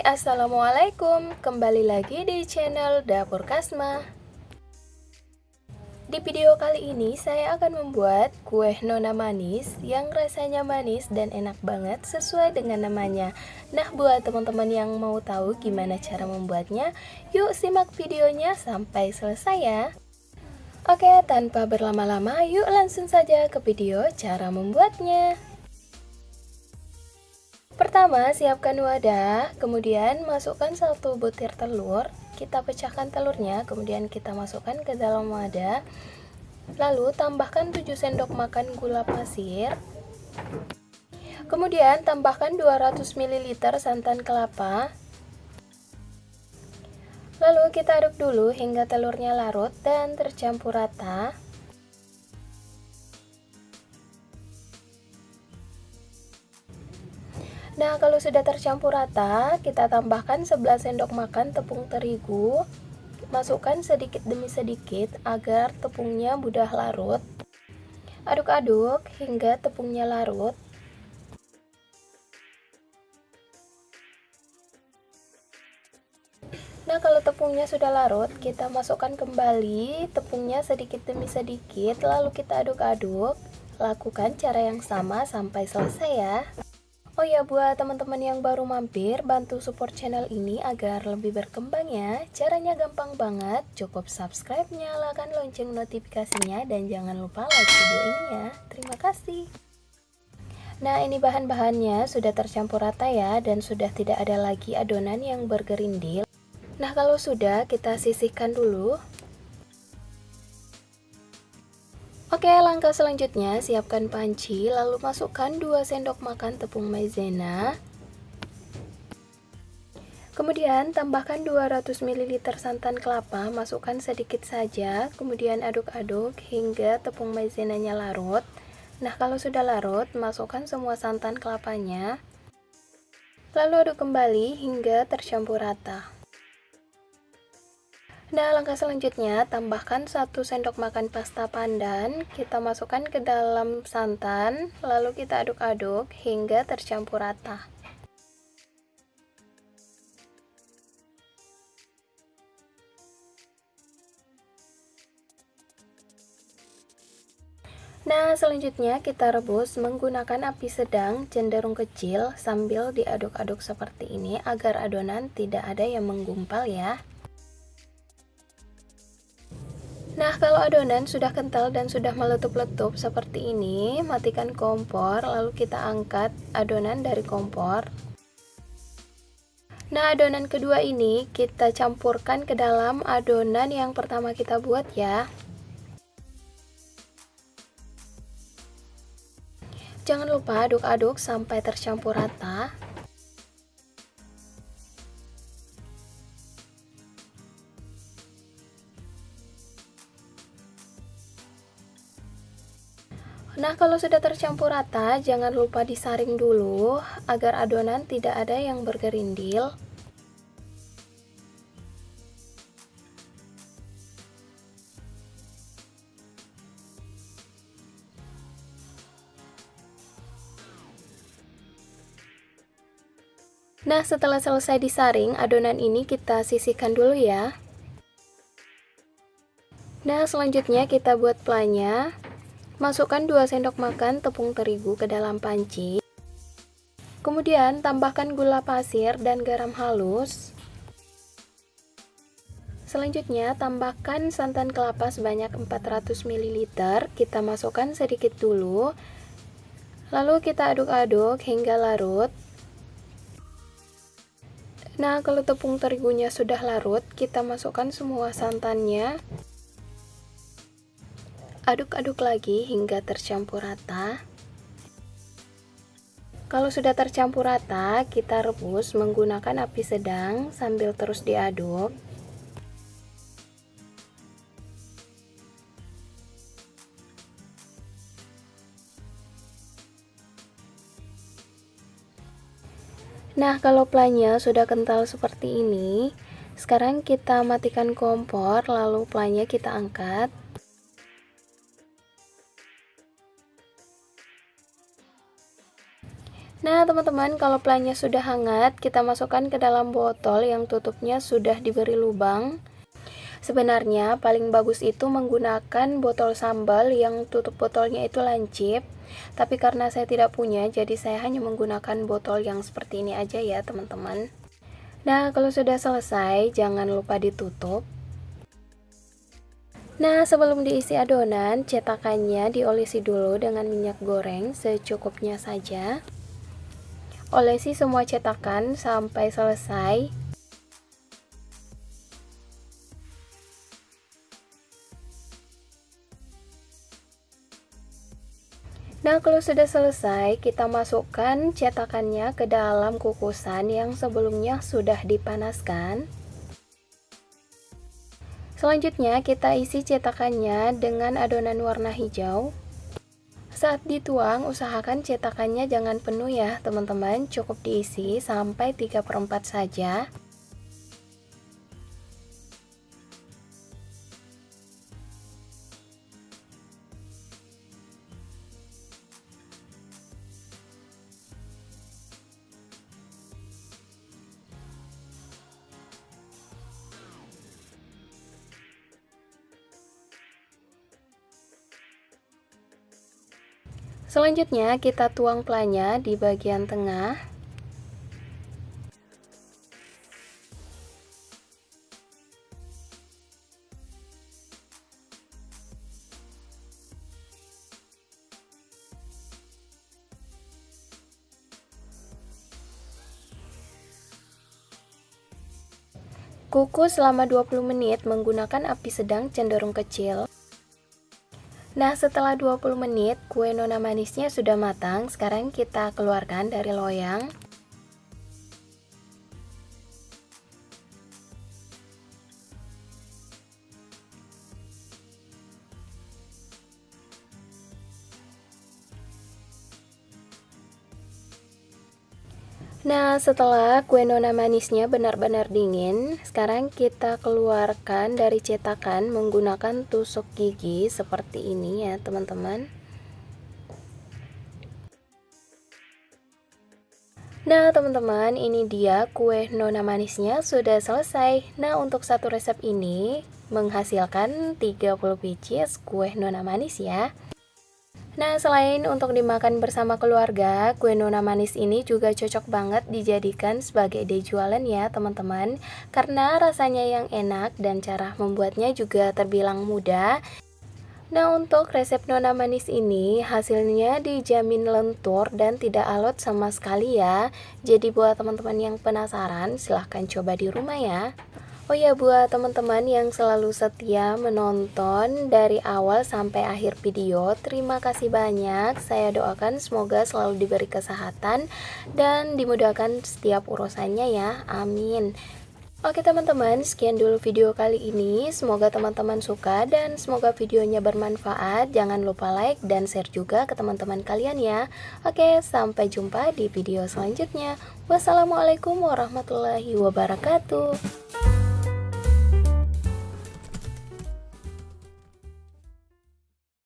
Assalamualaikum, kembali lagi di channel Dapur Kasma. Di video kali ini saya akan membuat kue nona manis yang rasanya manis dan enak banget sesuai dengan namanya. Nah, buat teman-teman yang mau tahu gimana cara membuatnya, yuk simak videonya sampai selesai ya. Oke, tanpa berlama-lama, yuk langsung saja ke video cara membuatnya. Pertama, siapkan wadah, kemudian masukkan 1 butir telur. Kita pecahkan telurnya, kemudian kita masukkan ke dalam wadah. Lalu tambahkan 7 sendok makan gula pasir. Kemudian tambahkan 200 ml santan kelapa. Lalu kita aduk dulu hingga telurnya larut dan tercampur rata. Nah, kalau sudah tercampur rata, kita tambahkan 11 sendok makan tepung terigu. Masukkan sedikit demi sedikit agar tepungnya mudah larut. Aduk-aduk hingga tepungnya larut. Nah, kalau tepungnya sudah larut, kita masukkan kembali tepungnya sedikit demi sedikit, lalu kita aduk-aduk. Lakukan cara yang sama sampai selesai ya. Oh ya, buat teman-teman yang baru mampir, bantu support channel ini agar lebih berkembang ya. Caranya gampang banget, cukup subscribe, nyalakan lonceng notifikasinya, dan jangan lupa like video ini ya. Terima kasih. Nah, ini bahan-bahannya sudah tercampur rata ya, dan sudah tidak ada lagi adonan yang bergerindil. Nah, kalau sudah, kita sisihkan dulu. Oke, langkah selanjutnya siapkan panci, lalu masukkan 2 sendok makan tepung maizena. Kemudian tambahkan 200 ml santan kelapa, masukkan sedikit saja, kemudian aduk-aduk hingga tepung maizenanya larut. Nah, kalau sudah larut, masukkan semua santan kelapanya. Lalu aduk kembali hingga tercampur rata. Nah, langkah selanjutnya tambahkan 1 sendok makan pasta pandan. Kita masukkan ke dalam santan, lalu kita aduk-aduk hingga tercampur rata. Nah, selanjutnya kita rebus menggunakan api sedang cenderung kecil sambil diaduk-aduk seperti ini agar adonan tidak ada yang menggumpal ya. Nah, kalau adonan sudah kental dan sudah meletup-letup seperti ini, matikan kompor, lalu kita angkat adonan dari kompor. Nah, adonan kedua ini kita campurkan ke dalam adonan yang pertama kita buat ya. Jangan lupa aduk-aduk sampai tercampur rata. Nah, kalau sudah tercampur rata, jangan lupa disaring dulu agar adonan tidak ada yang bergerindil. Nah, setelah selesai disaring, adonan ini kita sisihkan dulu ya. Nah, selanjutnya kita buat plannya. Masukkan 2 sendok makan tepung terigu ke dalam panci. Kemudian tambahkan gula pasir dan garam halus. Selanjutnya tambahkan santan kelapa sebanyak 400 ml. Kita masukkan sedikit dulu. Lalu kita aduk-aduk hingga larut. Nah, kalau tepung terigunya sudah larut, kita masukkan semua santannya. Aduk-aduk lagi hingga tercampur rata. Kalau sudah tercampur rata, kita rebus menggunakan api sedang sambil terus diaduk. Nah, kalau plannya sudah kental seperti ini, sekarang kita matikan kompor, lalu plannya kita angkat. Nah, teman-teman, kalau pelannya sudah hangat, kita masukkan ke dalam botol yang tutupnya sudah diberi lubang. Sebenarnya paling bagus itu menggunakan botol sambal yang tutup botolnya itu lancip. Tapi karena saya tidak punya, jadi saya hanya menggunakan botol yang seperti ini aja ya, teman-teman. Nah, kalau sudah selesai, jangan lupa ditutup. Nah, sebelum diisi adonan, cetakannya diolesi dulu dengan minyak goreng secukupnya saja. Olesi semua cetakan sampai selesai. Nah, kalau sudah selesai, kita masukkan cetakannya ke dalam kukusan yang sebelumnya sudah dipanaskan. Selanjutnya, kita isi cetakannya dengan adonan warna hijau. Saat dituang, usahakan cetakannya jangan penuh ya, teman-teman. Cukup diisi sampai 3/4 saja. Selanjutnya, kita tuang pelannya di bagian tengah. Kukus selama 20 menit menggunakan api sedang cenderung kecil. Nah, setelah 20 menit, kue nona manisnya sudah matang. Sekarang kita keluarkan dari loyang. Nah, setelah kue nona manisnya benar-benar dingin, sekarang kita keluarkan dari cetakan menggunakan tusuk gigi seperti ini ya, teman-teman. Nah, teman-teman, ini dia kue nona manisnya sudah selesai. Nah, untuk satu resep ini menghasilkan 30 pieces kue nona manis ya. Nah, selain untuk dimakan bersama keluarga, kue nona manis ini juga cocok banget dijadikan sebagai ide jualan ya, teman-teman. Karena rasanya yang enak dan cara membuatnya juga terbilang mudah. Nah, untuk resep nona manis ini hasilnya dijamin lentur dan tidak alot sama sekali ya. Jadi buat teman-teman yang penasaran, silahkan coba di rumah ya. Oh ya, buat teman-teman yang selalu setia menonton dari awal sampai akhir video, terima kasih banyak. Saya doakan semoga selalu diberi kesehatan dan dimudahkan setiap urusannya ya. Amin. Oke teman-teman, sekian dulu video kali ini. Semoga teman-teman suka dan semoga videonya bermanfaat. Jangan lupa like dan share juga ke teman-teman kalian ya. Oke, sampai jumpa di video selanjutnya. Wassalamualaikum warahmatullahi wabarakatuh.